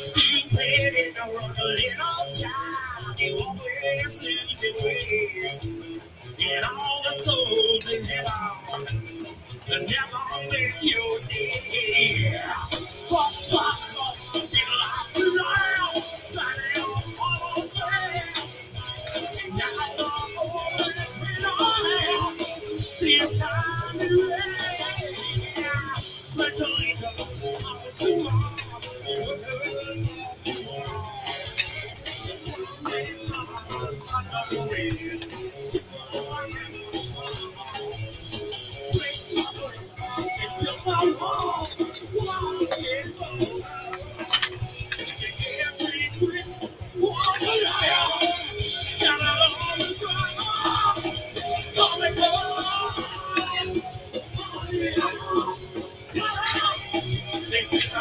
Still pretty, don't run a little time. You always lose it way. And all the souls in heaven, and never make your day. What's what? Still like you now. That is all I'm saying. And now the whole thing on this time is ready. But to leave us tomorrow. This is a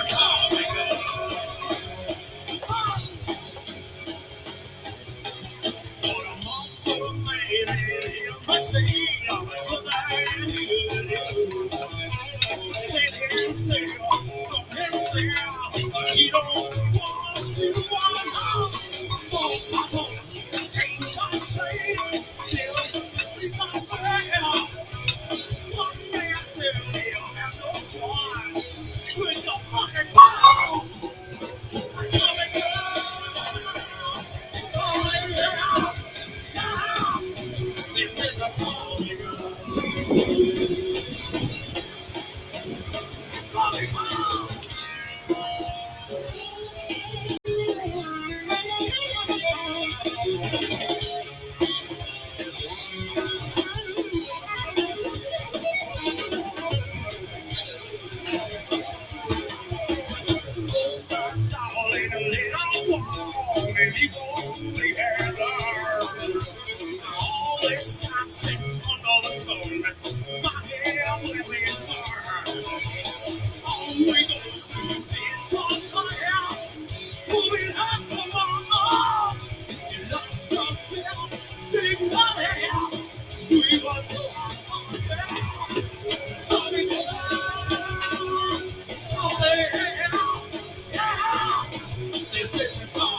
you don't want to want take my train, feel my friend. One day I still have no choice. With your fucking mouth. Tell me, girl, this is a totally all this time spent under the sun, my hair will be burned. Oh, we go stand on fire, moving up the wall. You lost the film, big money. We were so hard, so we go yeah. This is the time.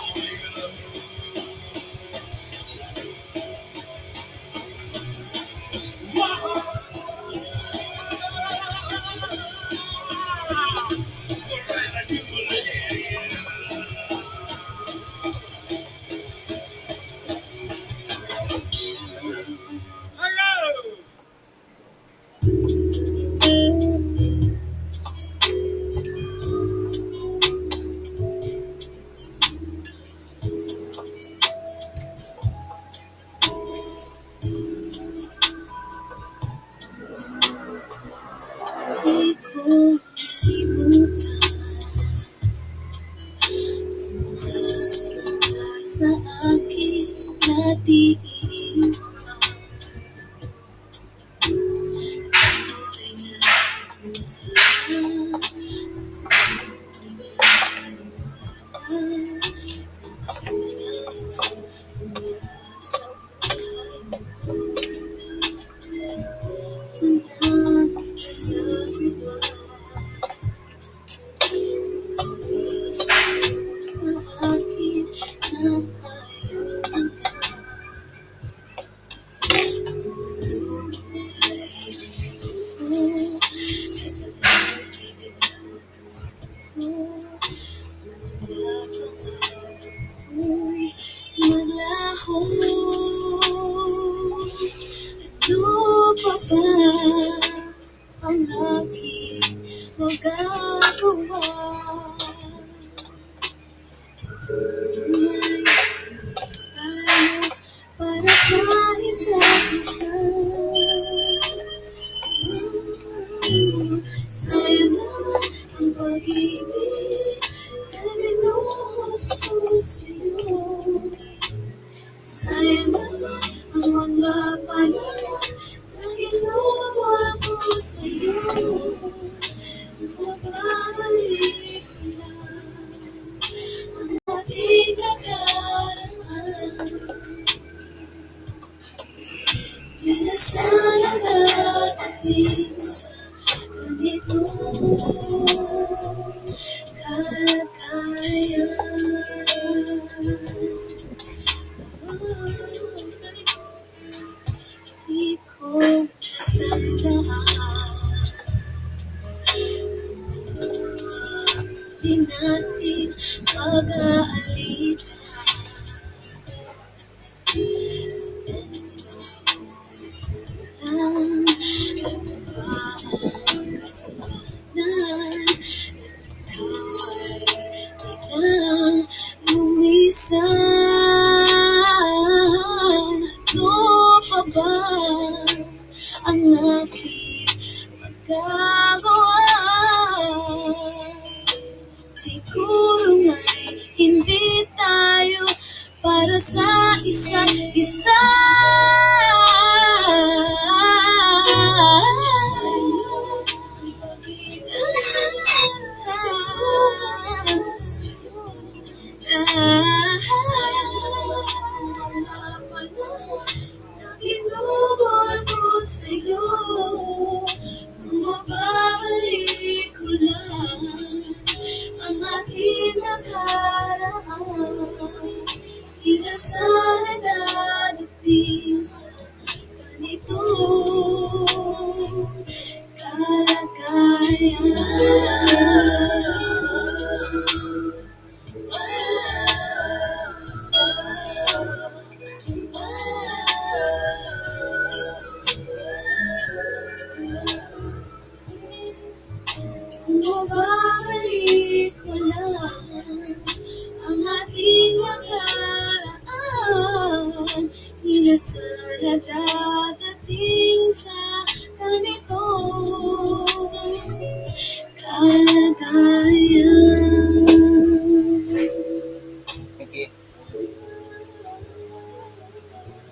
Mickey,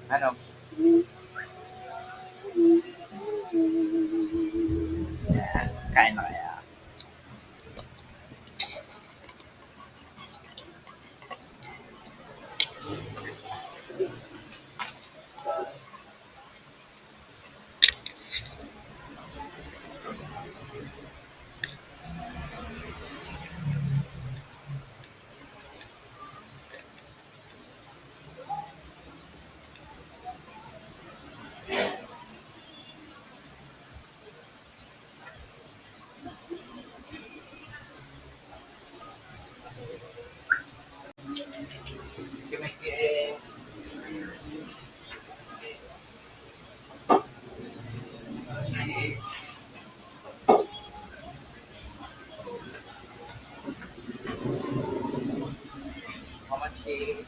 ano? Kain na kaya? Si Mickey how much he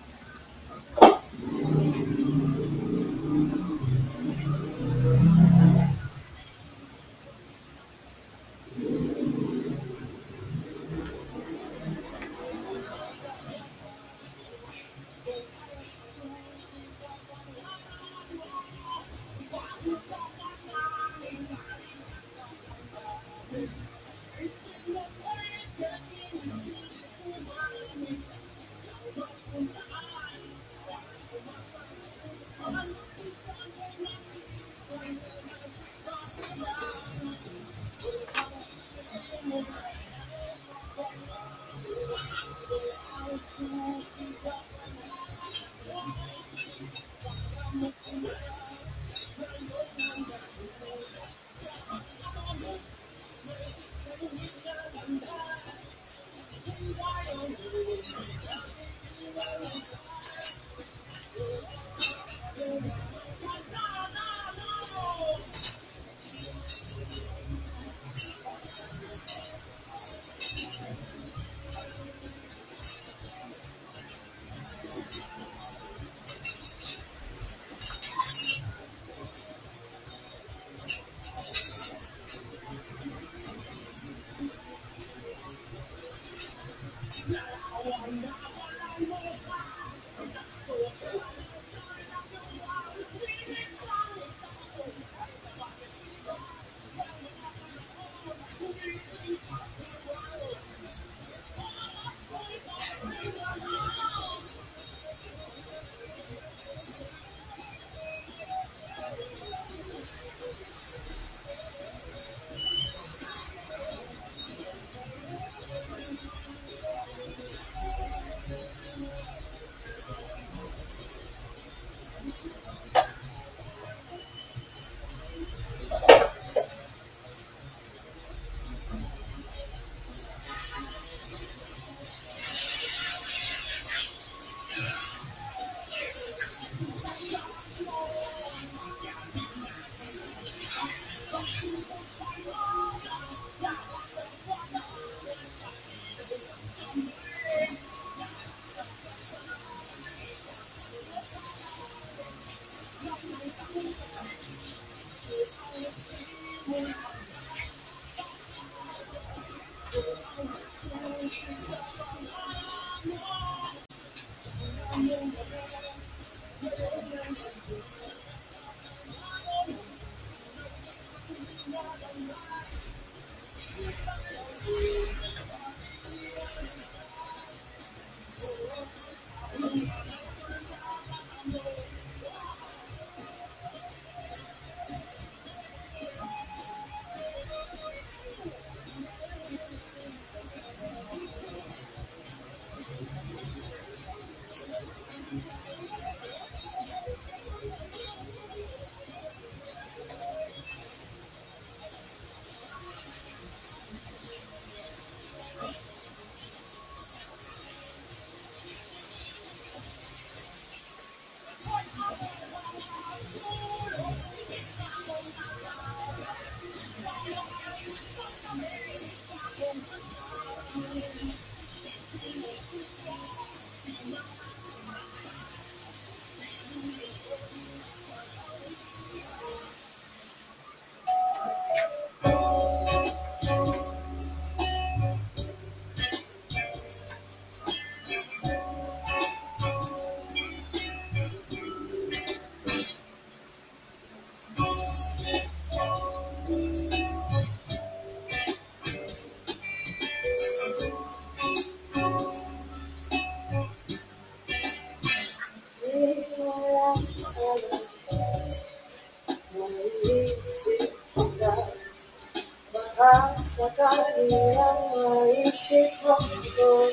Sakali lang maisip ako,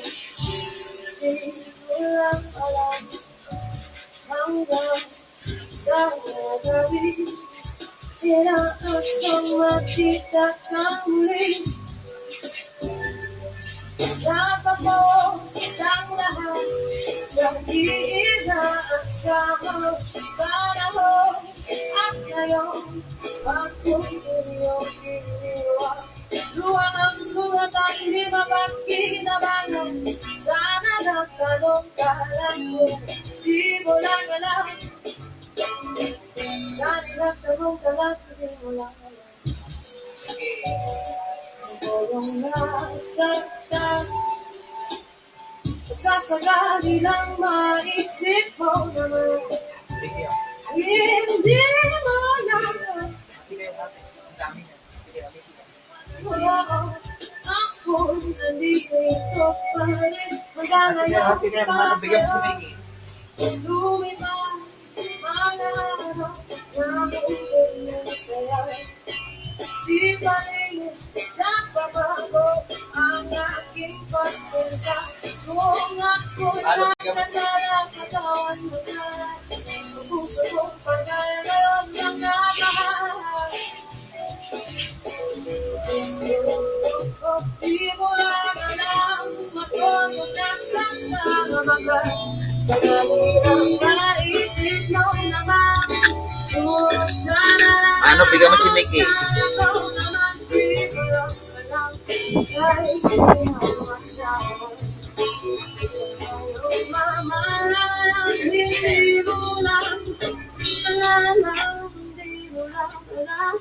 di ko lang alam hanggang sa gabi. Inaasang makita ka muli, natapos ang lahat sa di-inaasahan panahon. At ngayon, ako'y iyong iniwan. Luwang ang sulat at di mapagkinabangan. Sana nagtanong ka lang kung di mo lang alam. Sana nagtanong ka lang kung di mo lang alam. Ako yung nasaktan, pagkasakali lang maisip mo naman. Hindi mo lang wala ako'y nandito pa rin hanggang ngayon pa sa'yo. Lumipas mga araw na ulit ng saya. Di pa rin napabago ang aking pagsalita. Kung ako'y magkasala, katawan mo sa puso kong pagkalalam ng nagmahal. Di mo lang alam, ako yung nasa nangabagal. Sa kanilang naisip mo naman, puro siya na lang. Ano, bigyan mo si Mickey. Ako naman, di mo lang alam, kahit hindi mo masyado. Mamalang, hindi mo lang alam, hindi mo lang alam.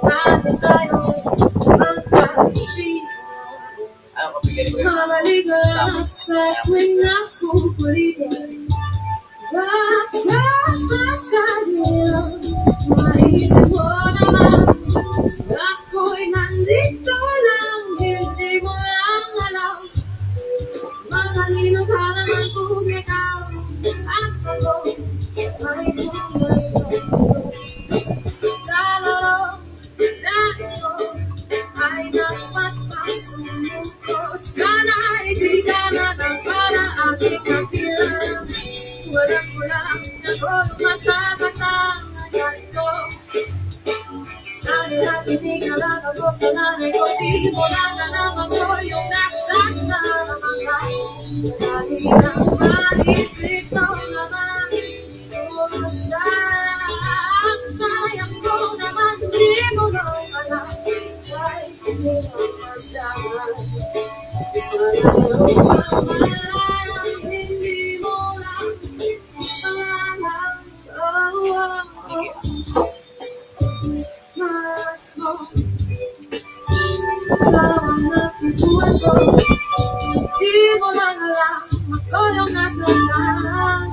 Kahit tayo magkaibigan, Ano ka bigyan mo? mabalik ka lang sa tuwing nakukulitin. Baka sakaling maisip mo naman, ako'y nandito lang, hindi mo lang alam. Matalino ka naman kung ikaw at ako ay tunay sa laro na ito ay dapat pang sumuko. Sana hindi ka na lang para aking kakilang. Walang kulang ako yung masasaktan na ganito. Sa lahat hindi ka lang ako sa nanay ko. Di mo lang alam ako yung nasaktan naman tayo. Sa dali ng maisip ko naman, puro siya lang. Sayang ko naman, di mo lang alam. Kahit hindi mo masdahan, sayang ko naman, hindi mo lang alam. Mas mo, ikaw ang nakikuhan ko. Di mo lang alam, ako yung nasa lahat.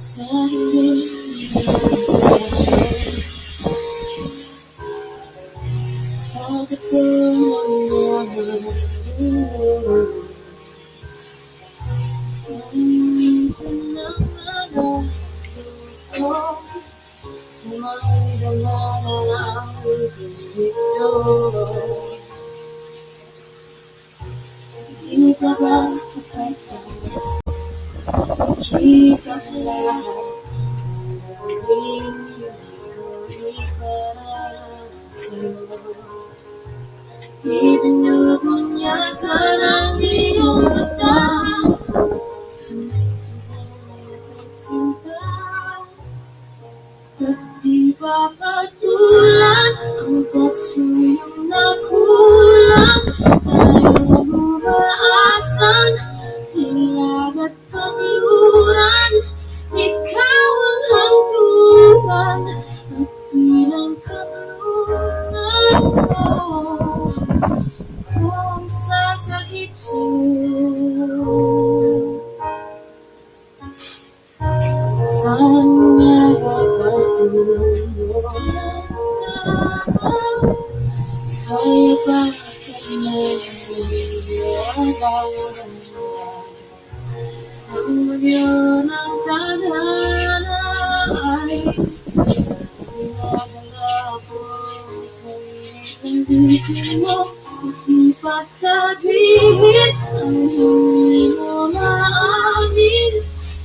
Sa hindi bakit ko kita ba sapat ka? Kita lahat, hindi ko iparang sa'yo. Ibinubunya ka ng iyong mata, sumisigaw ng pagsinta. At di ba patulan ang pagsuyong na kulang? Tayo umaasan, hilag at kanluran. Ikaw ang hangtulan at bilang kanluran mo. Kung sasakip sa'yo, saan nga ba patulog? Kaya ba ang magyan ng tadhana ay pinadala ko sa isip mo. At di pa sabihin ang hindi mo maamin.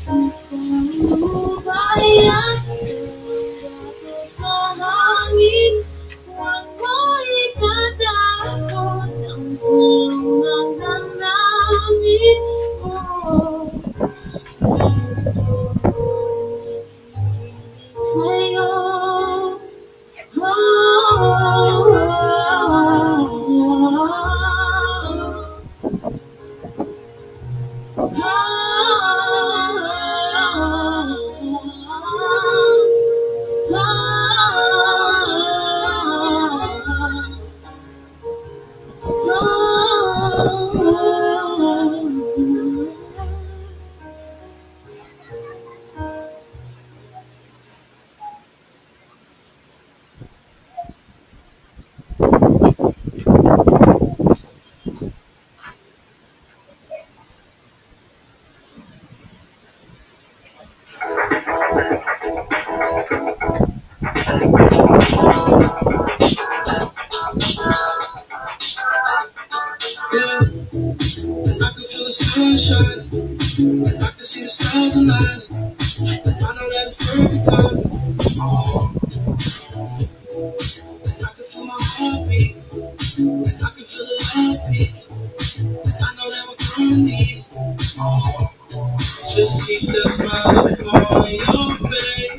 Ikaw mo ba yan? Ako sa hangin, huwag mo ikatakot ang tulong ng damdamin mo. Ito ko nakikinig sa'yo. I can see the stars aligning. I know that it's perfect timing. Oh, I can feel my heartbeat. I can feel the love beat. I know that we're gonna need. Oh, just keep that smile up on your face.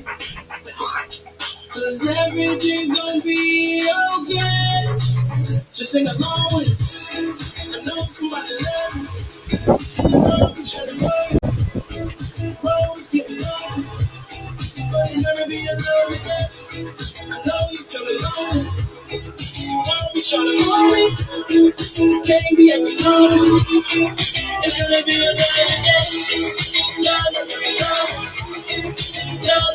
Cause everything's gonna be okay. Just sing along with it. I know somebody love you. Love you, share the road. Road is getting long. But it's gonna be a lovely day. I know you feel alone. So don't be trying to hurry. You can't be at the moment. It's gonna be a lovely day. Love, love, love, love,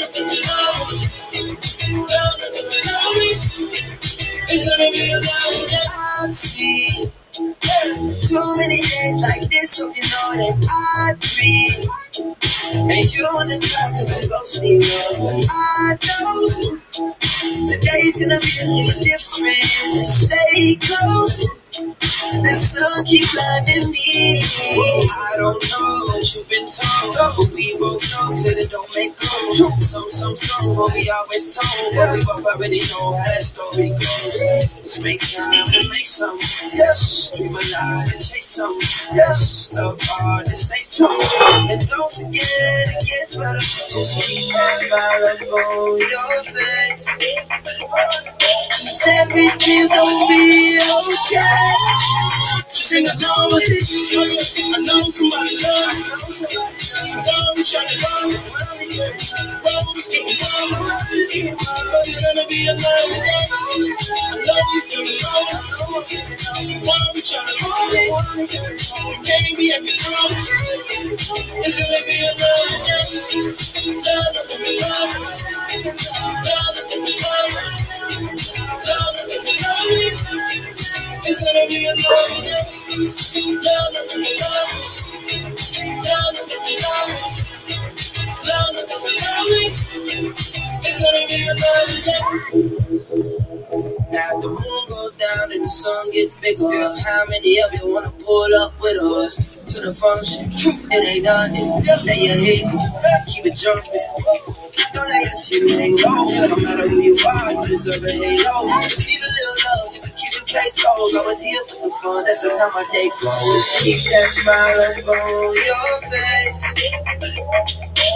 it's gonna be a lovely day. I see too many days like this, so you know that I breathe. And you on the clock, cause we both need love. I know today's gonna be a little different. Stay close. The sun keep blinding me. I don't know what you've been told, but we both know that it don't make gold. Some strong, but we always told. But we both already know how that story goes. Let's make time and make some. Yes, dream alive and chase some. Yes, love hard and say so. And don't forget it gets better. Just keep that smile up on your face. 'Cause everything's gonna be okay. Sing along with it. I know somebody love you. So don't be trying to run. Road is getting long. But it's gonna be a lovely day. I know you feel alone. So don't be trying to run. You can't be at the drum. It's gonna be a lovely day. Love, love, love, love, love, love. It's gonna be a lovely day. Love, love, love, it's gonna be a lovely day. Now the moon goes down and the sun gets bigger. How many of you wanna pull up with us to the function? It ain't nothing. Let your head go. Keep it jumping. Don't let your chin hang low. It don't matter who you are, you deserve a halo. Just need a little love. You can keep it pesos. I was here for some fun. That's just how my day goes. Keep that smile up on your face.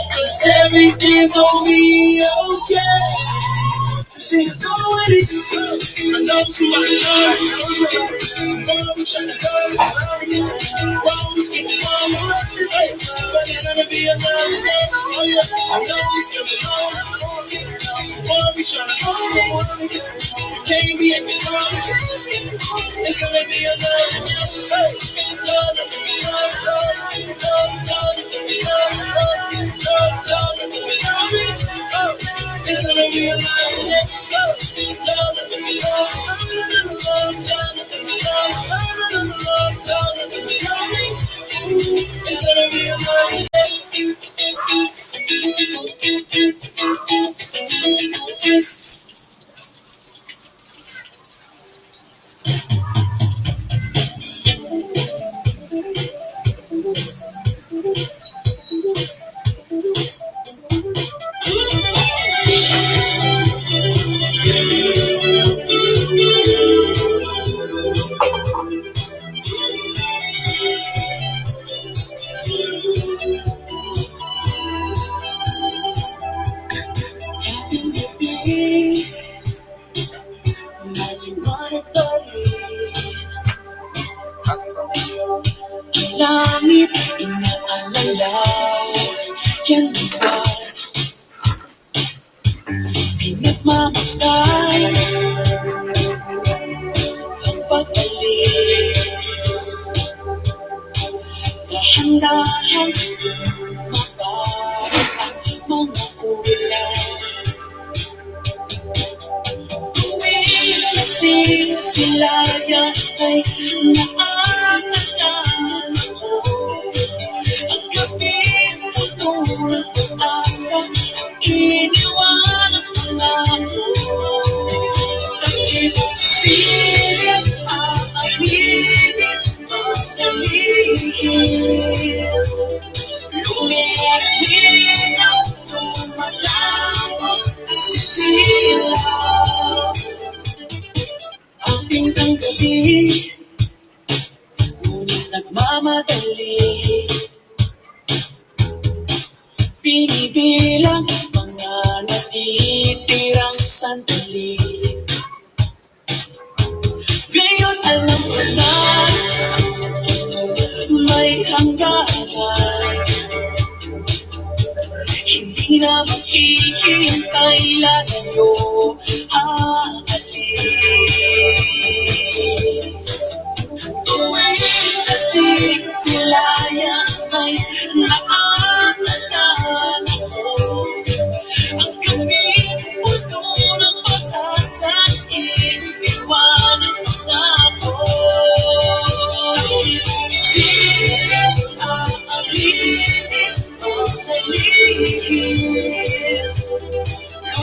'Cause everything's gonna be okay. Sing it, go with it. I know somebody love you. Somebody trying to go. Road is getting longer. Hey, but it's gonna be a lovely day. Oh yeah, I know you feel alone. Somebody trying to go. You can't be at the club. It's gonna be a lovely day. Hey, love, love, love, love, love, it's gonna be a lovely day. It's gonna be a lovely day. Langit inaalalaw, yan ba pinagmamasdan ang pag-alis? Dahan-dahan mabalik ang mga ulan. Tuwing nasisilayan ay naaalala ko ang gabing puno ng asa, iniwan ang pangako. Takip silip, aaminin, mahalihim. Lumilinaw ng malabo nasisilaw. Ang pintang gabi, ngunit nagmamadali. Binibilang mga natitirang sandali. Ngayon alam ko na may hangganan. Hindi na maghihintay layo aalis. Tuwing nagsisilayan ay naaalala ko ang gabing puno ng pag-asa, iniwan ang pangako. Silip aaminin ang nalihim,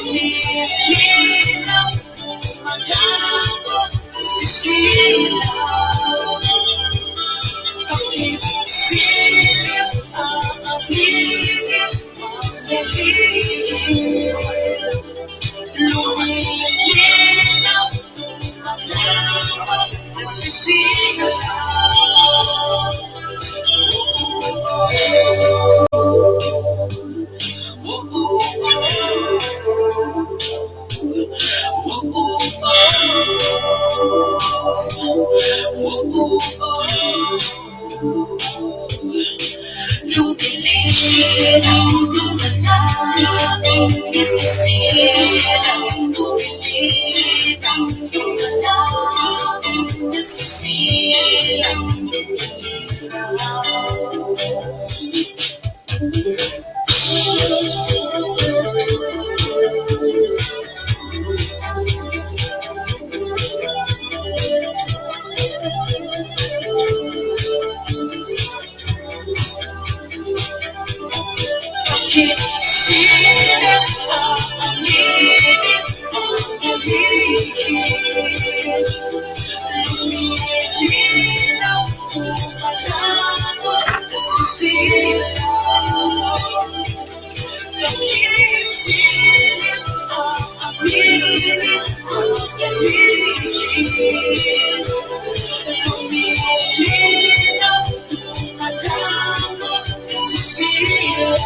lumilinaw ng malabo nasisilaw. Bakit silip aaminin ang nalihim, lumilinaw ng malabo nasisilaw. Lumilinaw, lumalabing nasisilaw. Lumilinaw, lumalabing nasisilaw. Bakit silip aaminin ang nalihim, lumilinaw ng malabo nasisilaw. Bakit silip aaminin ang nalihim, lumilinaw ng malabo nasisilaw.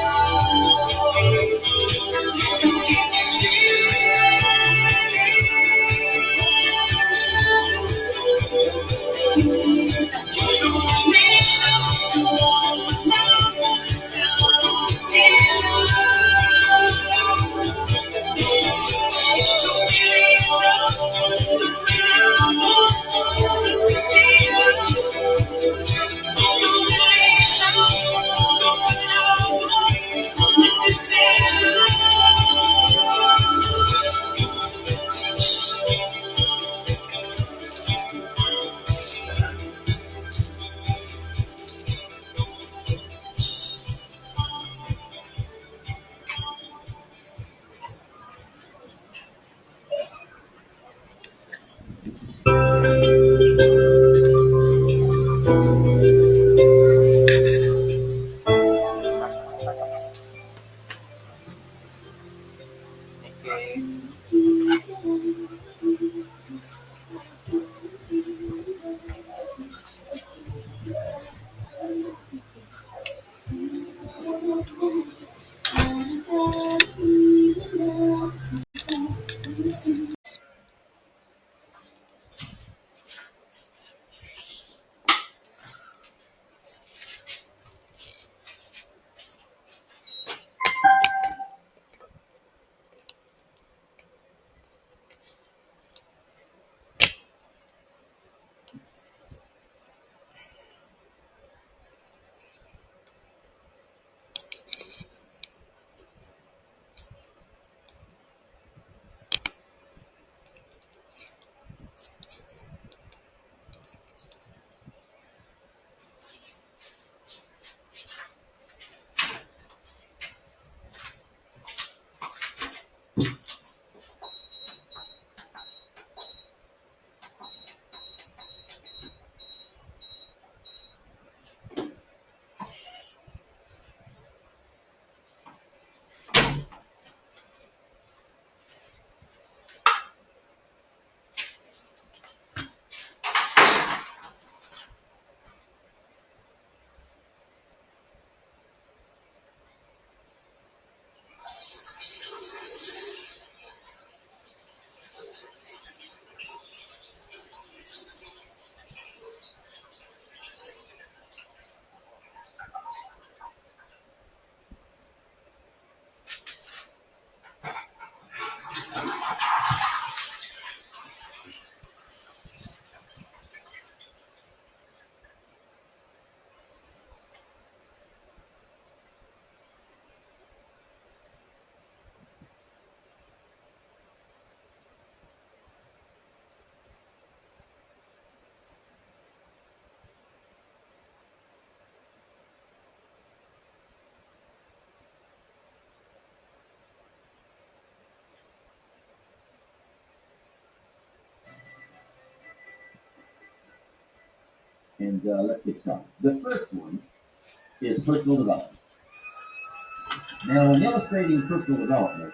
And let's get started. The first one is personal development. Now, in illustrating personal development,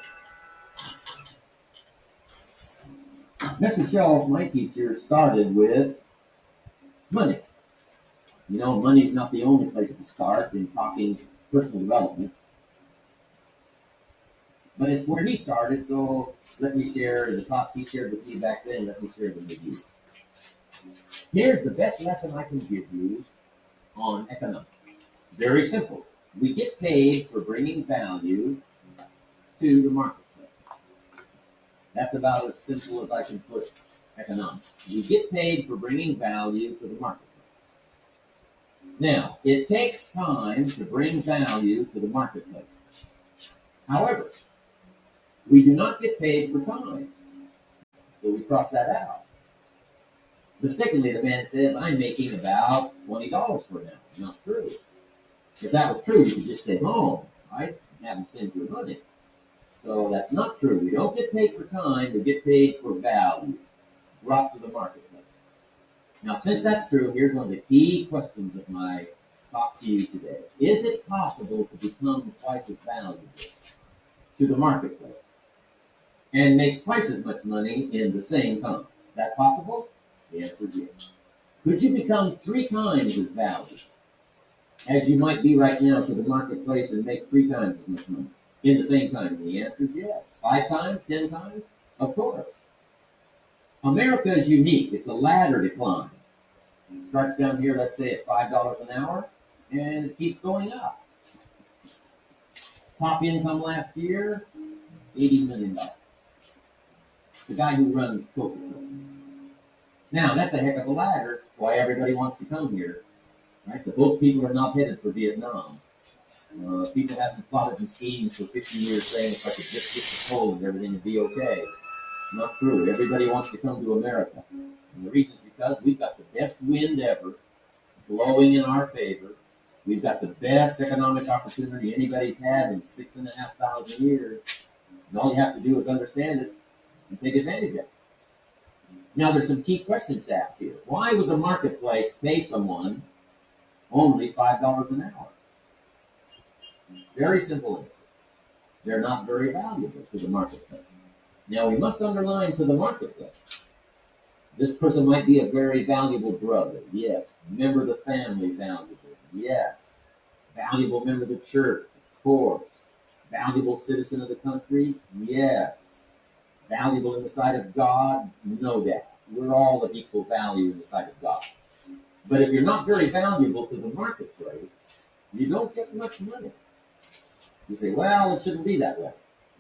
Mr. Shelf, my teacher, started with money. You know, money is not the only place to start in talking personal development, but it's where he started, so let me share the thoughts he shared with me back then. Let me share them with you. Here's the best lesson I can give you on economics. Very simple. We get paid for bringing value to the marketplace. That's about as simple as I can put economics. We get paid for bringing value to the marketplace. Now, it takes time to bring value to the marketplace. However, we do not get paid for time, so we cross that out. Mistakenly, the man says, I'm making about $20 for an hour. Not true. If that was true, you could just stay home, right? And have them send you money. So that's not true. We don't get paid for time, we get paid for value brought to the marketplace. Now, since that's true, here's one of the key questions of my talk to you today. Is it possible to become twice as valuable to the marketplace and make twice as much money in the same time? Is that possible? The answer is yes. Could you become 3 times as valuable as you might be right now to the marketplace and make 3 times as much money in the same time? The answer is yes. 5 times, 10 times? Of course. America is unique. It's a ladder to climb. It starts down here, let's say, at $5 an hour, and it keeps going up. Top income last year, $80 million. The guy who runs Coca-Cola. Now, that's a heck of a ladder. That's why everybody wants to come here. Right? The boat people are not headed for Vietnam. People haven't plotted and schemed for 50 years saying if I could just get to Poland, everything would be okay. Not true. Everybody wants to come to America. And the reason is because we've got the best wind ever blowing in our favor. We've got the best economic opportunity anybody's had in 6,500 years. And all you have to do is understand it and take advantage of it. Now, there's some key questions to ask here. Why would the marketplace pay someone only $5 an hour? Very simple answer. They're not very valuable to the marketplace. Now, we must underline to the marketplace. This person might be a very valuable brother. Yes. Member of the family, valuable. Yes. Valuable member of the church, of course. Valuable citizen of the country. Yes. Valuable in the sight of God, no doubt. We're all of equal value in the sight of God. But if you're not very valuable to the marketplace, you don't get much money. You say, well, it shouldn't be that way.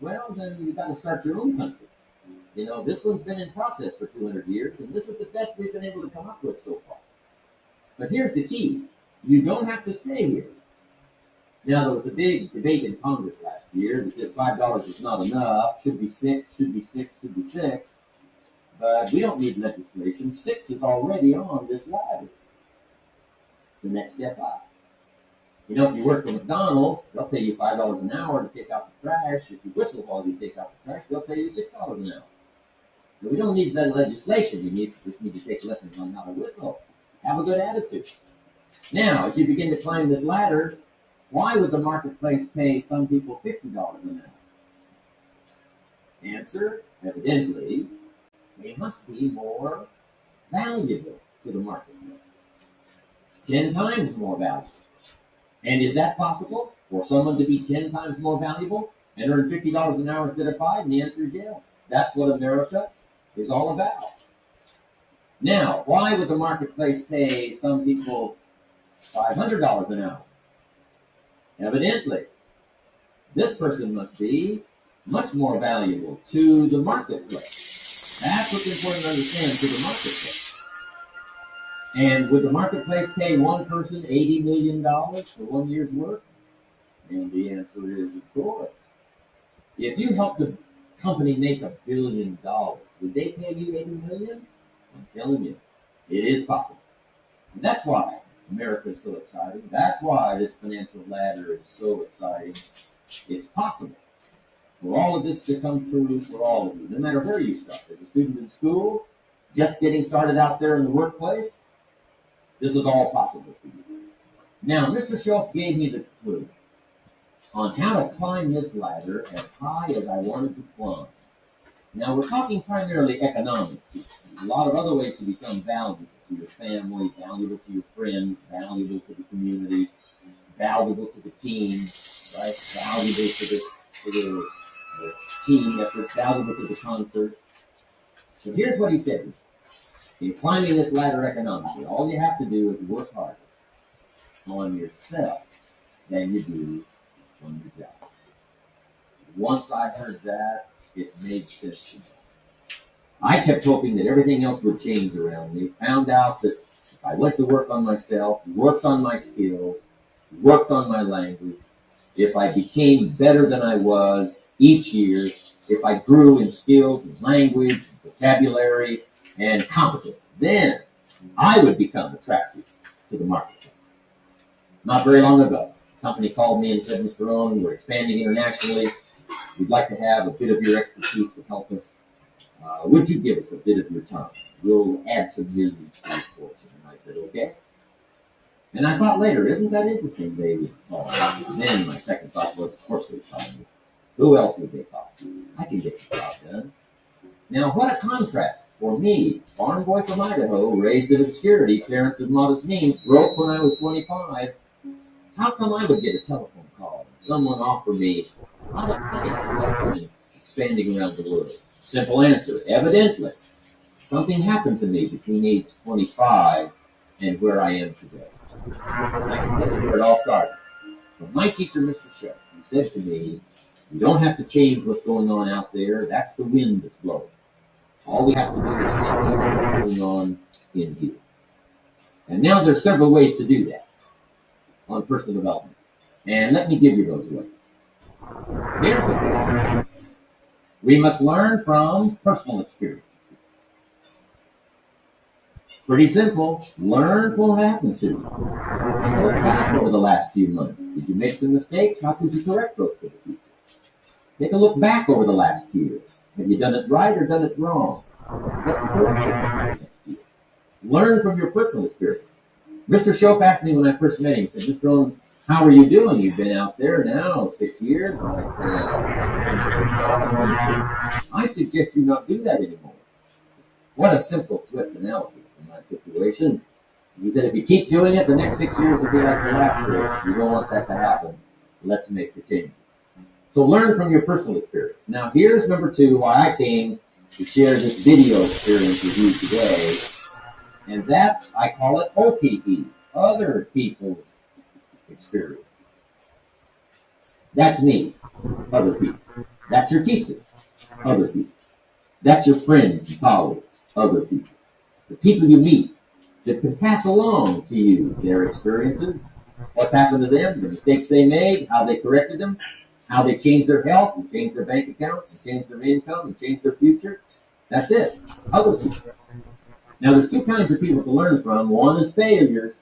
Well, then you've got to start your own country. You know, this one's been in process for 200 years, and this is the best we've been able to come up with so far. But here's the key. You don't have to stay here. Now, there was a big debate in Congress last year that this $5 is not enough, should be 6, should be 6, should be 6. But we don't need legislation. 6 is already on this ladder. The next step up. You know, if you work for McDonald's, they'll pay you $5 an hour to take out the trash. If you whistle while you take out the trash, they'll pay you $6 an hour. So we don't need that legislation. You just need to take lessons on how to whistle. Have a good attitude. Now, as you begin to climb this ladder, why would the marketplace pay some people $50 an hour? Answer, evidently, they must be more valuable to the marketplace. 10 times more valuable. And is that possible for someone to be 10 times more valuable and earn $50 an hour instead of 5? And the answer is yes. That's what America is all about. Now, why would the marketplace pay some people $500 an hour? Evidently, this person must be much more valuable to the marketplace. That's what's important to understand to the marketplace. And would the marketplace pay one person $80 million for 1 year's work? And the answer is, of course. If you helped a company make $1 billion, would they pay you $80 million? I'm telling you, it is possible. And that's why America is so exciting. That's why this financial ladder is so exciting. It's possible for all of this to come true for all of you, no matter where you start. As a student in school, just getting started out there in the workplace, This is all possible for you. Now, Mr. Schultz gave me the clue on how to climb this ladder as high as I wanted to climb. Now, we're talking primarily economics. There's a lot of other ways to become valuable to your family, valuable to your friends, valuable to the community, valuable to the team, right? Valuable to the team effort, valuable to the concert. So here's what he said. In climbing this ladder economically, all you have to do is work harder on yourself than you do on your job. Once I heard that, it made sense to me. I kept hoping that everything else would change around me. Found out that if I went to work on myself, worked on my skills, worked on my language, if I became better than I was each year, if I grew in skills and language, vocabulary, and competence, then I would become attractive to the marketplace. Not very long ago, a company called me and said, Mr. Owen, we're expanding internationally. We'd like to have a bit of your expertise to help us. Would you give us a bit of your time? We'll add some millions to your fortune. And I said, okay. And I thought later, isn't that interesting? They would call me. And then my second thought was, of course they'd call me. Who else would they call? I can get the job done. Now, what a contrast for me, farm boy from Idaho, raised in obscurity, parents of modest means, broke when I was 25. How come I would get a telephone call and someone offer me a lot of money expanding around the world? Simple answer, evidently. Something happened to me between age 25 and where I am today. And I can tell you where it all started. From my teacher, Mr. Shutt, who said to me, you don't have to change what's going on out there. That's the wind that's blowing. All we have to do is change what's going on in here. And now there's several ways to do that on personal development. And let me give you those ways. Here's the thing. We must learn from personal experience. Pretty simple. Learn from what happens to you. Look back over the last few months. Did you make some mistakes? How could you correct those for the future? Take a look back over the last year. Have you done it right or done it wrong? What's correct? Learn from your personal experience. Mr. Shope asked me when I first met him, he said, Mr. Owen, how are you doing? You've been out there now 6 years. And I said, I suggest you not do that anymore. What a simple, swift analysis in my situation. He said, if you keep doing it, the next 6 years will be like the last 6. You don't want that to happen. Let's make the changes. So learn from your personal experience. Now, here's number 2, why I came to share this video experience with you today. And that, I call it OPE, other people's experience. That's me, other people. That's your teacher, other people. That's your friends and colleagues, other people. The people you meet that can pass along to you their experiences, what's happened to them, the mistakes they made, how they corrected them, how they changed their health and changed their bank accounts and changed their income and changed their future. That's it, other people. Now, there's 2 kinds of people to learn from. One is failures.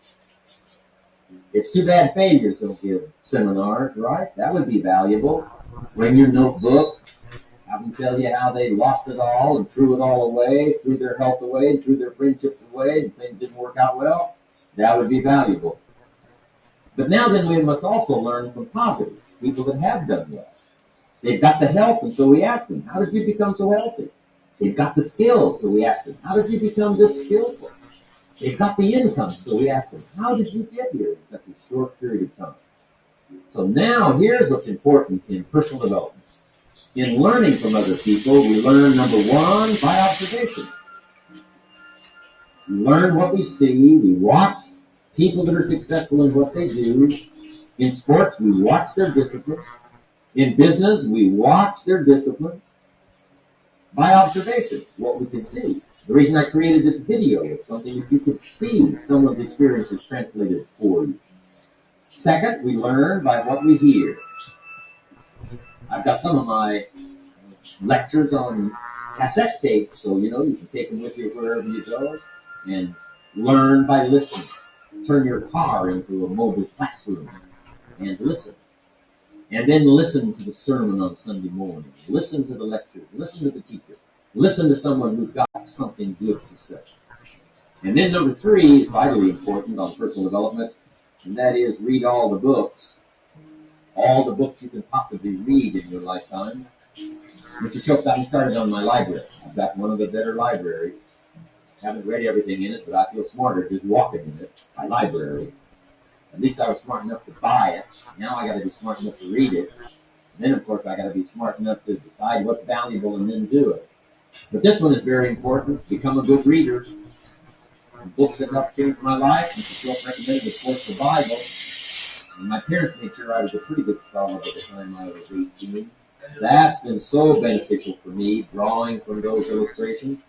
It's too bad failures don't give seminars, right? That would be valuable. Bring your notebook. Have them tell you how they lost it all and threw it all away, threw their health away, and threw their friendships away, and things didn't work out well. That would be valuable. But now then, we must also learn from positives, people that have done well. They've got the health, and so we ask them, how did you become so healthy? They've got the skills, so we ask them, how did you become this skillful? They've got the income, so we ask them, how did you get here in such a short period of time? So now, here's what's important in personal development. In learning from other people, we learn, number 1, by observation. We learn what we see. We watch people that are successful in what they do. In sports, we watch their discipline. In business, we watch their discipline. By observation, what we can see. The reason I created this video is something that you could see someone's experiences translated for you. Second, we learn by what we hear. I've got some of my lectures on cassette tapes, so you can take them with you wherever you go and learn by listening. Turn your car into a mobile classroom and listen. And then listen to the sermon on Sunday morning. Listen to the lecture. Listen to the teacher. Listen to someone who's got something good to say. And then number 3 is vitally important on personal development, and that is read all the books you can possibly read in your lifetime. Mr. Shope got me started on my library. I've got one of the better libraries. Haven't read everything in it, but I feel smarter just walking in it. My library. At least I was smart enough to buy it. Now I got to be smart enough to read it. And then, of course, I got to be smart enough to decide what's valuable and then do it. But this one is very important. Become a good reader. Books that helped change my life. Mr. Shope recommended, of course, the Bible. And my parents made sure I was a pretty good scholar by the time I was 18. That's been so beneficial for me, drawing from those illustrations,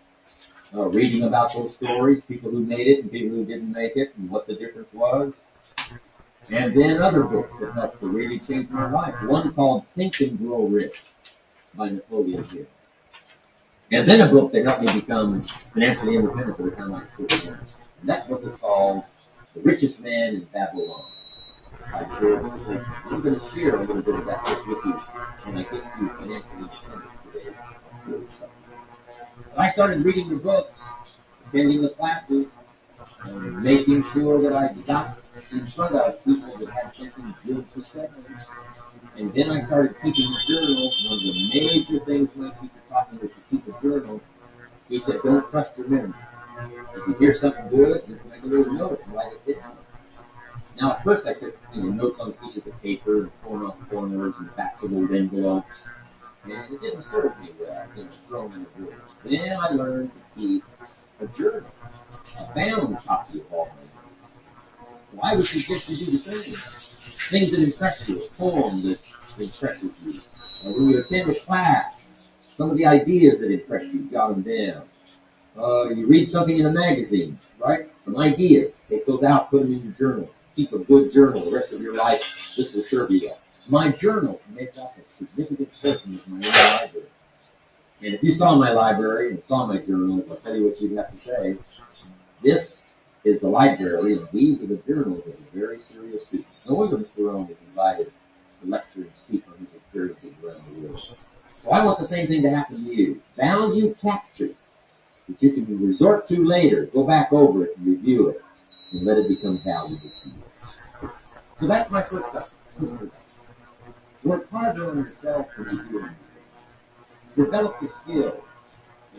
reading about those stories, people who made it and people who didn't make it, and what the difference was. And then other books that helped to really change my life. One called Think and Grow Rich by Napoleon Hill. And then a book that helped me become financially independent by the time I was 16. And that book is called The Richest Man in Babylon. I'm going to share a little bit of that book with you when I get to financial independence today. I started reading the books, attending the classes, and making sure that I got in front of people that had something good to say. And then I started keeping a journal. One of the major things my teacher taught me was to keep a journal. He said, don't trust your memory. If you hear something good, just make a little note and write it down. Now, at first I took notes on pieces of paper and torn off corners and backs of old envelopes. And it didn't serve me well, thrown in a drawer. Then I learned to keep a journal, a bound copy of all my journals. So I would suggest you do the same. Things that impress you, a poem that impresses you. When you attend a class, some of the ideas that impress you, jot them down. You read something in a magazine, right? Some ideas. Take those out, put them in your journal. Keep a good journal the rest of your life. This will serve you well. My journal makes up a significant portion of my own library. And if you saw my library and saw my journal, I'll tell you what you'd have to say. This is the library, and these are the journals of a very serious student. No wonder Mr. Rome is invited to lecture and speak on his experiences around the world. So I want the same thing to happen to you. Value captured that you can resort to later. Go back over it and review it and let it become valuable to you. So that's my first step. Work harder on yourself than you do on yourself. Develop the skills.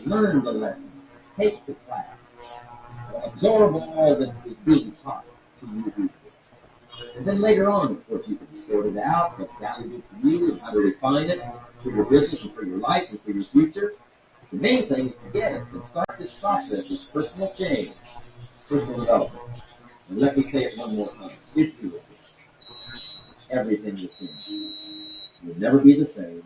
Learn the lesson. Take the class. Absorb all that is being taught to you. And then later on, of course, you can sort it out, what's valuable to you, and how to refine it for your business and for your life and for your future. The main thing is to get it and start this process of personal change, personal development. And let me say it one more time. If you listen, everything will change. You'll never be the same.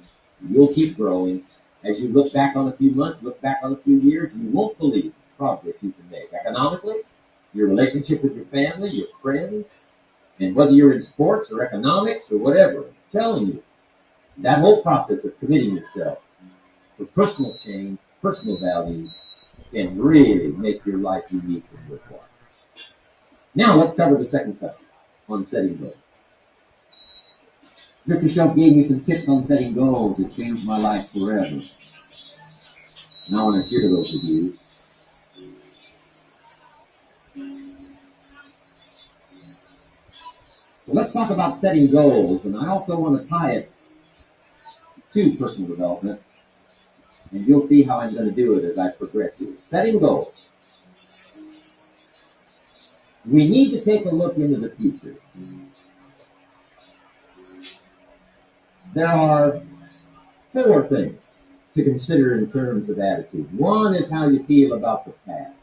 You'll keep growing. As you look back on a few months, look back on a few years, you won't believe the progress you can make. Economically, your relationship with your family, your friends, and whether you're in sports or economics or whatever, I'm telling you, that whole process of committing yourself for personal change, personal values, can really make your life unique and worthwhile. Now let's cover the second subject on setting goals. Mr. Shope gave me some tips on setting goals that changed my life forever. And I want to share those with you. So let's talk about setting goals, and I also want to tie it to personal development, and you'll see how I'm going to do it as I progress here. Setting goals. We need to take a look into the future. There are 4 things to consider in terms of attitude. One is how you feel about the past.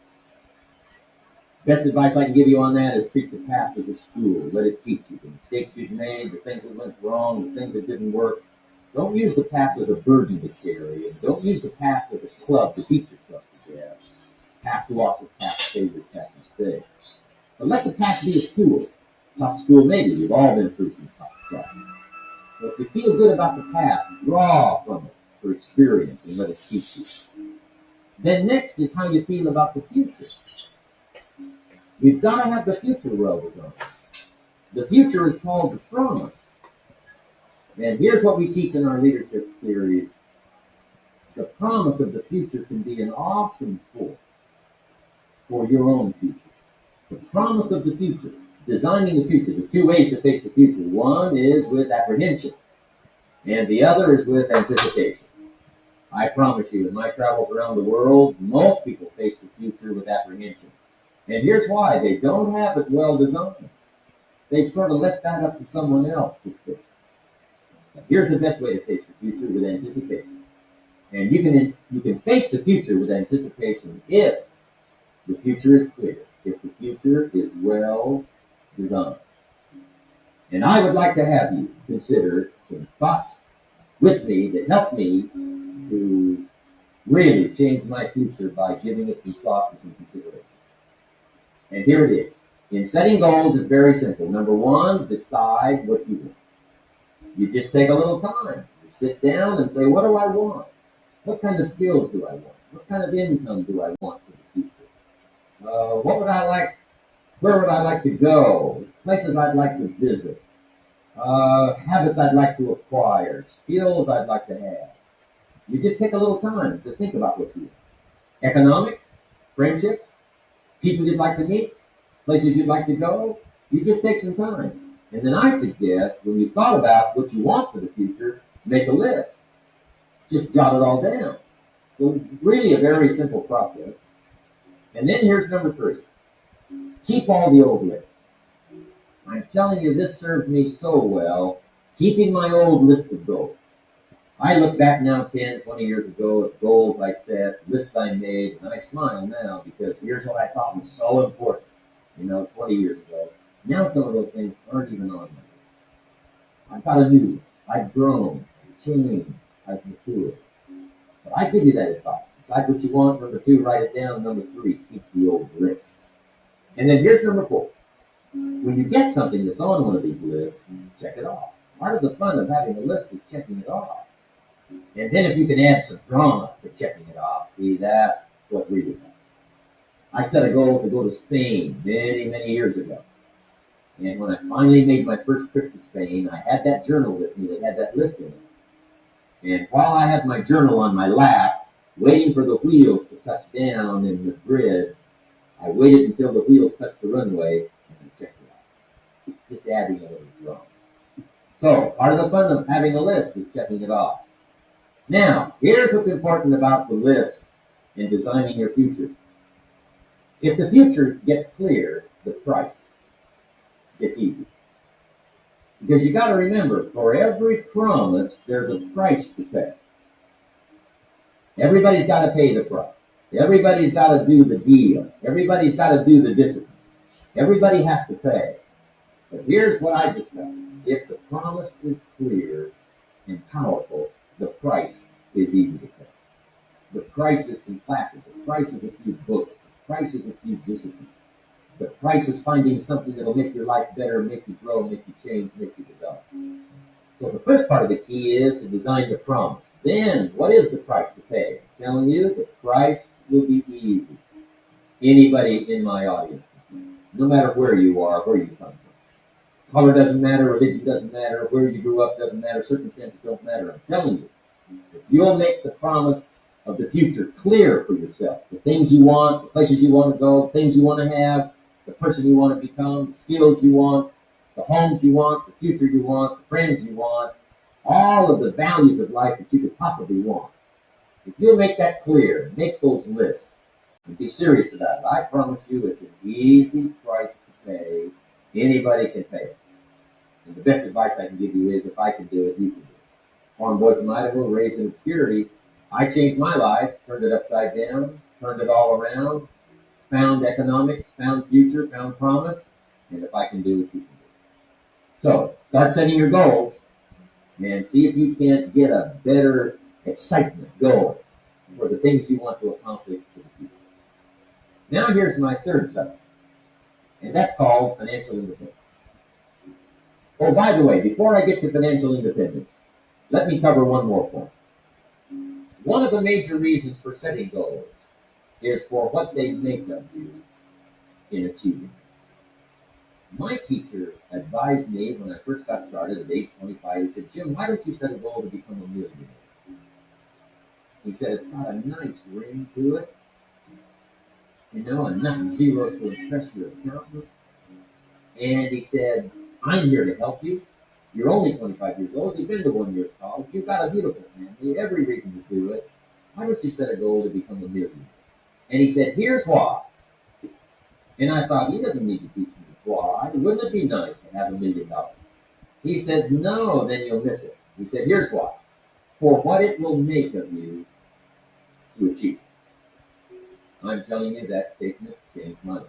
Best advice I can give you on that is treat the past as a school. Let it teach you the mistakes you've made, the things that went wrong, the things that didn't work. Don't use the past as a burden to carry, and don't use the past as a club to beat yourself to death. Past losses, past failures, past mistakes. But let the past be a school. Tough school maybe. We've all been through some tough stuff. So if you feel good about the past, draw from it for experience and let it teach you. Then next is how you feel about the future. You've got to have the future well designed. The future is called the promise. And here's what we teach in our leadership series. The promise of the future can be an awesome force. for your own future. The promise of the future, designing the future. There's two ways to face the future. One is with apprehension, and the other is with anticipation. I promise you, in my travels around the world, most people face the future with apprehension. And here's why. They don't have it well designed. They've sort of left that up to someone else to fix. Here's the best way to face the future with anticipation. And you can face the future with anticipation if the future is clear, if the future is well designed. And I would like to have you consider some thoughts with me that help me to really change my future by giving it some thought and some consideration. And here it is. In setting goals, it's very simple. Number one, decide what you want. You just take a little time to sit down and say, what do I want? What kind of skills do I want? What kind of income do I want for the future? What would I like? Where would I like to go? Places I'd like to visit. Habits I'd like to acquire. Skills I'd like to have. You just take a little time to think about what you want. Economics, friendship, people you'd like to meet, places you'd like to go. You just take some time. And then I suggest, when you've thought about what you want for the future, make a list. Just jot it all down. So really a very simple process. And then here's number 3. Keep all the old lists. I'm telling you, this served me so well, keeping my old list of goals. I look back now 10, 20 years ago at goals I set, lists I made, and I smile now because here's what I thought was so important, 20 years ago. Now some of those things aren't even on my list. I've got a new list. I've grown, I've changed, I've matured. But I give you that advice. Decide what you want. Number 2, write it down. Number 3, keep the old lists. And then here's number 4. When you get something that's on one of these lists, check it off. Part of the fun of having a list is checking it off. And then if you can add some drama to checking it off, see, that's what really matters. I set a goal to go to Spain many, many years ago. And when I finally made my first trip to Spain, I had that journal with me that had that list in it. And while I had my journal on my lap, waiting for the wheels to touch down in the grid, I waited until the wheels touched the runway and I checked it off. Just adding a little drama. So, part of the fun of having a list is checking it off. Now, here's what's important about the list in designing your future. If the future gets clear, the price gets easy. Because you got to remember, for every promise, there's a price to pay. Everybody's got to pay the price. Everybody's got to do the deal. Everybody's got to do the discipline. Everybody has to pay. But here's what I discovered. If the promise is clear and powerful, the price is easy to pay. The price is some classes. The price is a few books. The price is a few disciplines. The price is finding something that'll make your life better, make you grow, make you change, make you develop. So the first part of the key is to design the promise. Then, what is the price to pay? I'm telling you, the price will be easy. Anybody in my audience, no matter where you are, where you come from. Color doesn't matter, religion doesn't matter, where you grew up doesn't matter, circumstances don't matter. I'm telling you, if you'll make the promise of the future clear for yourself, the things you want, the places you want to go, the things you want to have, the person you want to become, the skills you want, the homes you want, the future you want, the friends you want, all of the values of life that you could possibly want. If you'll make that clear, make those lists, and be serious about it, I promise you it's an easy price to pay. Anybody can pay it. And the best advice I can give you is, if I can do it, you can do it. Farm boy from Idaho, raised in obscurity, I changed my life, turned it upside down, turned it all around, found economics, found future, found promise, and if I can do it, you can do it. So, start setting your goals, and see if you can't get a better excitement going for the things you want to accomplish for the future. Now here's my third subject, and that's called financial independence. Oh, by the way, before I get to financial independence, let me cover one more point. One of the major reasons for setting goals is for what they make of you in achieving. My teacher advised me when I first got started at age 25, he said, Jim, why don't you set a goal to become a millionaire? He said, it's got a nice ring to it. and nothing zero to impress your accountant. And he said, I'm here to help you. You're only 25 years old. You've been to 1 year of college. You've got a beautiful family, every reason to do it. Why don't you set a goal to become a millionaire? And he said, here's why. And I thought, he doesn't need to teach me why. Wouldn't it be nice to have $1 million? He said, no, then you'll miss it. He said, here's why. For what it will make of you to achieve. I'm telling you, that statement changed my life.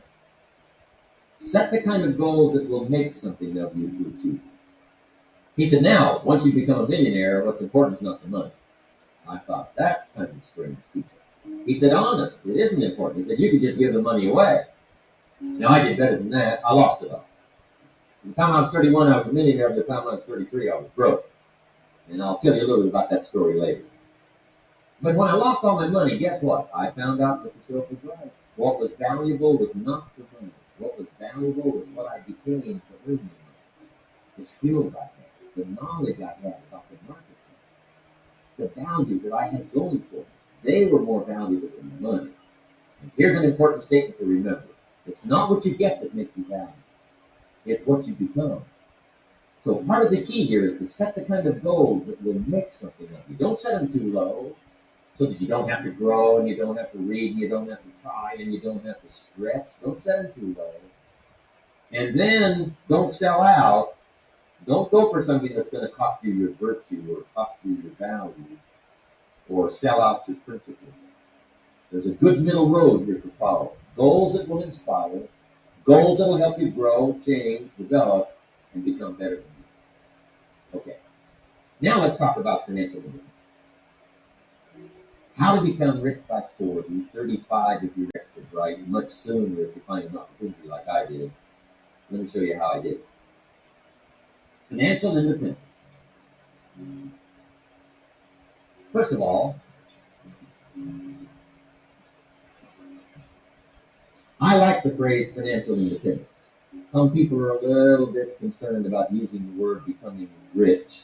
Set the kind of goals that will make something of you to achieve. He said, now, once you become a millionaire, what's important is not the money. I thought, that's kind of a strange teacher. He said, honest, it isn't important. He said, you could just give the money away. Now, I did better than that. I lost it all. By the time I was 31, I was a millionaire. By the time I was 33, I was broke. And I'll tell you a little bit about that story later. But when I lost all my money, guess what? I found out that the show was right. What was valuable was not the money. What was valuable was what I became to earn the money. The skills I had, the knowledge I had about the marketplace, the values that I had going for me. They were more valuable than the money. And here's an important statement to remember. It's not what you get that makes you valuable. It's what you become. So part of the key here is to set the kind of goals that will make something of you. Don't set them too low so that you don't have to grow and you don't have to read and you don't have to try and you don't have to stretch. Don't set them too low. And then don't sell out. Don't go for something that's going to cost you your virtue or cost you your value or sell out your principles. There's a good middle road here to follow. Goals that will inspire, goals that will help you grow, change, develop, and become better than you. Okay. Now let's talk about financial independence. How to become rich by 40, 35 if you're extra bright, much sooner if you find an opportunity like I did. Let me show you how I did. Financial independence. First of all, I like the phrase financial independence. Some people are a little bit concerned about using the word becoming rich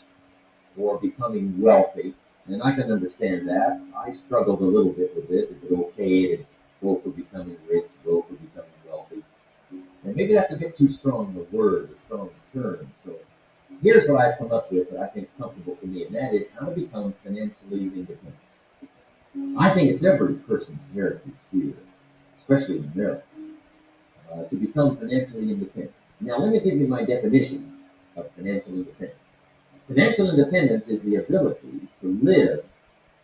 or becoming wealthy, and I can understand that. I struggled a little bit with this. Is it okay to go for becoming rich, go for becoming wealthy? And maybe that's a bit too strong a word, a strong term. So here's what I've come up with that I think is comfortable for me, and that is how to become financially independent. I think it's every person's heritage here, especially in America, to become financially independent. Now, let me give you my definition of financial independence. Financial independence is the ability to live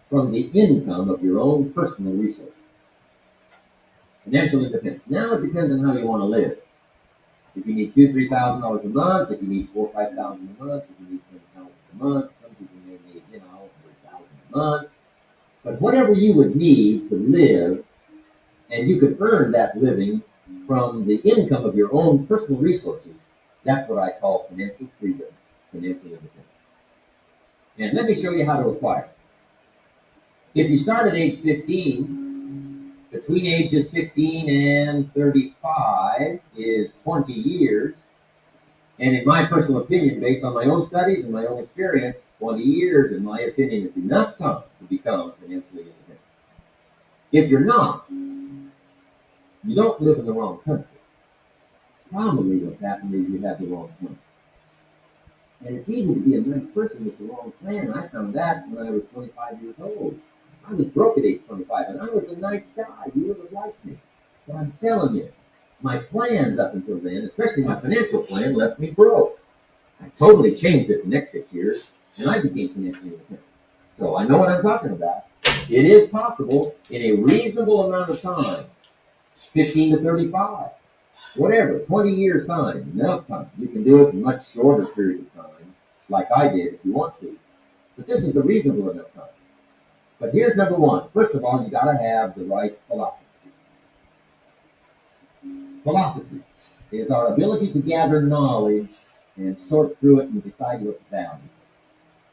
from the income of your own personal resources. Financial independence. Now it depends on how you want to live. If you need $2,000, $3,000 a month, if you need $4,000 or $5,000 a month, if you need $20,000 a month, some people may need, $100,000 a month. But whatever you would need to live, and you could earn that living from the income of your own personal resources, that's what I call financial freedom, financial independence. And let me show you how to acquire it. If you start at age 15, between ages 15 and 35 is 20 years. And in my personal opinion, based on my own studies and my own experience, 20 years, in my opinion, is enough time to become financially independent. If you're not, you don't live in the wrong country. Probably what's happened is you have the wrong plan. And it's easy to be a nice person with the wrong plan. I found that when I was 25 years old. I was broke at age 25, and I was a nice guy. You would have liked me. But I'm telling you, my plans up until then, especially my financial plan, left me broke. I totally changed it the next 6 years, and I became financially independent. So I know what I'm talking about. It is possible in a reasonable amount of time, 15 to 35, whatever, 20 years time, enough time. You can do it in a much shorter period of time, like I did if you want to. But this is a reasonable enough time. But here's number one. First of all, you got to have the right philosophy. Philosophy is our ability to gather knowledge and sort through it and decide what's valuable.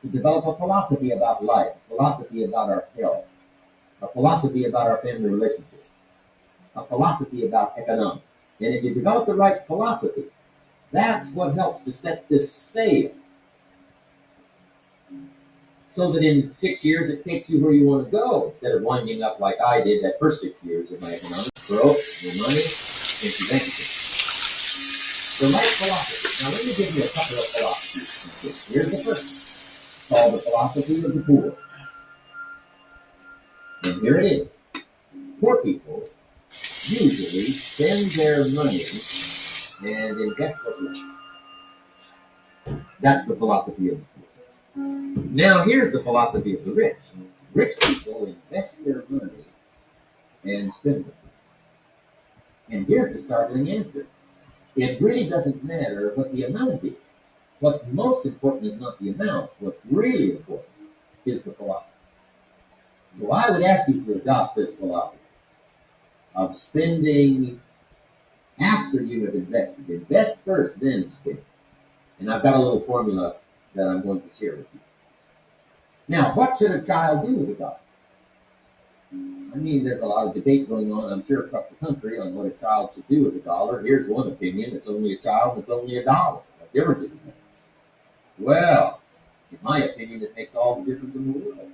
To develop a philosophy about life, a philosophy about our health, a philosophy about our family relationships, a philosophy about economics. And if you develop the right philosophy, that's what helps to set this sail. So that in 6 years it takes you where you want to go, instead of winding up like I did that first 6 years of my economics. broke, no money, empty bank account. The right philosophy. Now let me give you a couple of philosophies. Here's the first, called the philosophy of the poor. And here it is. Poor people usually spend their money and invest what left. That's the philosophy of the poor. Now here's the philosophy of the rich. Rich people invest their money and spend it. And here's the startling answer. It really doesn't matter what the amount is. What's most important is not the amount. What's really important is the philosophy. So I would ask you to adopt this philosophy of spending after you have invested. Invest first, then spend. And I've got a little formula that I'm going to share with you. Now, what should a child do with a dollar? I mean, there's a lot of debate going on, I'm sure, across the country on what a child should do with a dollar. Here's one opinion. It's only a child, and it's only a dollar. What difference does it make? Well, in my opinion, it makes all the difference in the world.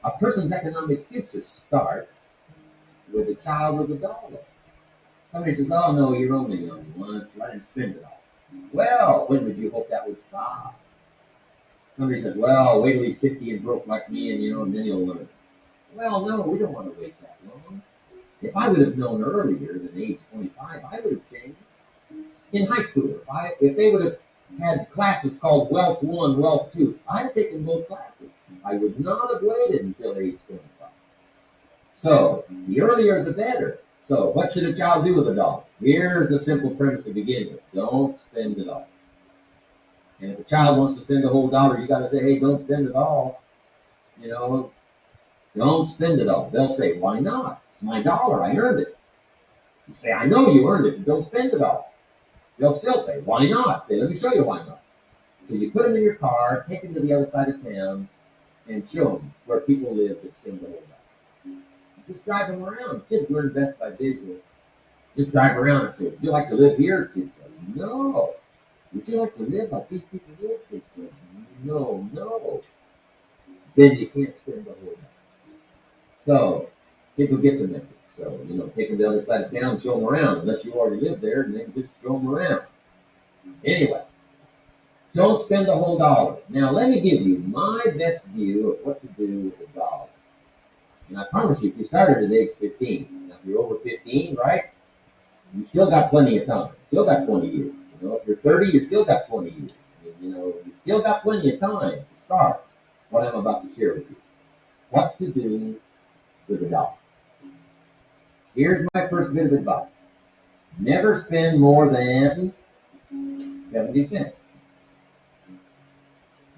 A person's economic future starts with a child with a dollar. Somebody says, oh, no, you're only young once. Let him spend it all. Well, when would you hope that would stop? Somebody says, well, wait till he's 50 and broke like me, and then he'll learn. Well, no, we don't want to wait that long. If I would have known earlier than age 25, I would have changed. In high school, if they would have had classes called Wealth 1, Wealth 2, I'd have taken both classes. I would not have waited until age 25. So, the earlier the better. So, what should a child do with a dollar? Here's the simple premise to begin with. Don't spend it all. And if a child wants to spend the whole dollar, you got to say, hey, don't spend it all. Don't spend it all. They'll say, why not? It's my dollar. I earned it. You say, I know you earned it, but don't spend it all. They'll still say, why not? Say, let me show you why not. So you put them in your car, take them to the other side of town, and show them where people live that spend the whole dollar. Just drive them around. Kids learn best by visual. Just drive around and say, would you like to live here? Kid says, no. Would you like to live like these people live? Kid says, no. Then you can't spend the whole dollar. So, kids will get the message. So, take them to the other side of town and show them around. Unless you already live there, and then just show them around. Anyway, don't spend the whole dollar. Now, let me give you my best view of what to do with a dollar. And I promise you, if you started at age 15, now if you're over 15, right, you still got plenty of time. You still got 20 years. If you're 30, you still got 20 years. You still got plenty of time to start what I'm about to share with you. What to do with a dollar. Here's my first bit of advice. Never spend more than 70 cents.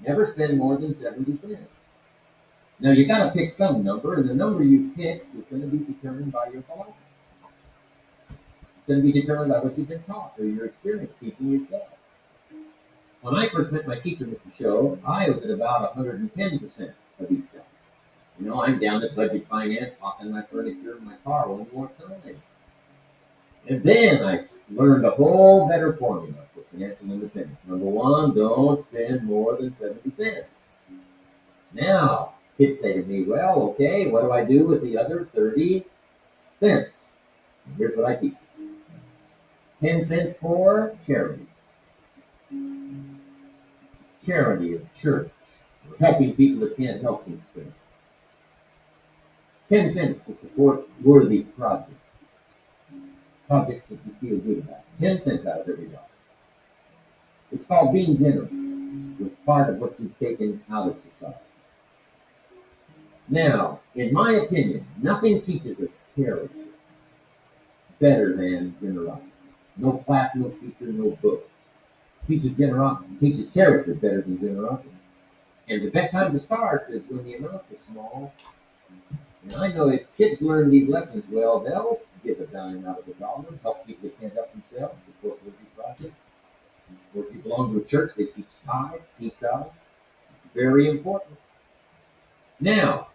Never spend more than 70 cents. Now you got to pick some number, and the number you pick is going to be determined by your philosophy. It's going to be determined by what you've been taught or your experience teaching yourself. When I first met my teacher, Mr. Show, I was at about 110% of each dollar. I'm down to budget finance, hawking my furniture in my car one more time. And then I learned a whole better formula for financial independence. Number one, don't spend more than 70 cents. Now, kids say to me, well, okay, what do I do with the other 30 cents? And here's what I teach you. 10 cents for charity. Charity of church, or helping people that can't help themselves. 10 cents to support worthy projects. Projects that you feel good about. 10 cents out of every dollar. It's called being generous with part of what you've taken out of society. Now, in my opinion, nothing teaches us character better than generosity. No class, no teacher, no book. Teaches generosity. Teaches character better than generosity. And the best time to start is when the amounts are small. And I know if kids learn these lessons well, they'll give a dime out of a dollar, help people that can't help themselves, support worthy projects. Or if you belong to a church, they teach tithe, peace out. It's very important. Now,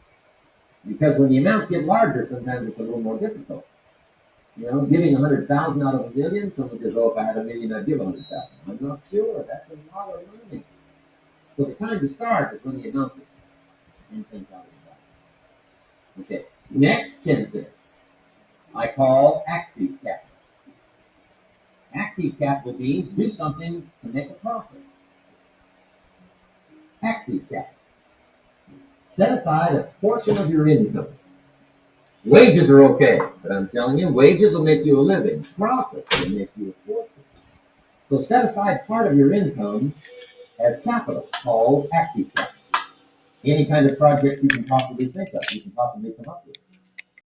because when the amounts get larger, sometimes it's a little more difficult. Giving 100,000 out of a million, someone says, oh, if I had a million, I'd give 100,000. I'm not sure. That's a lot of money. So the time to start is when the amount is 10 cents out of the dollar. Okay, next 10 cents. I call active capital. Active capital means do something to make a profit. Active capital. Set aside a portion of your income. Wages are okay, but I'm telling you, wages will make you a living. Profit will make you a fortune. So set aside part of your income as capital, called active capital. Any kind of project you can possibly think of, you can possibly come up with.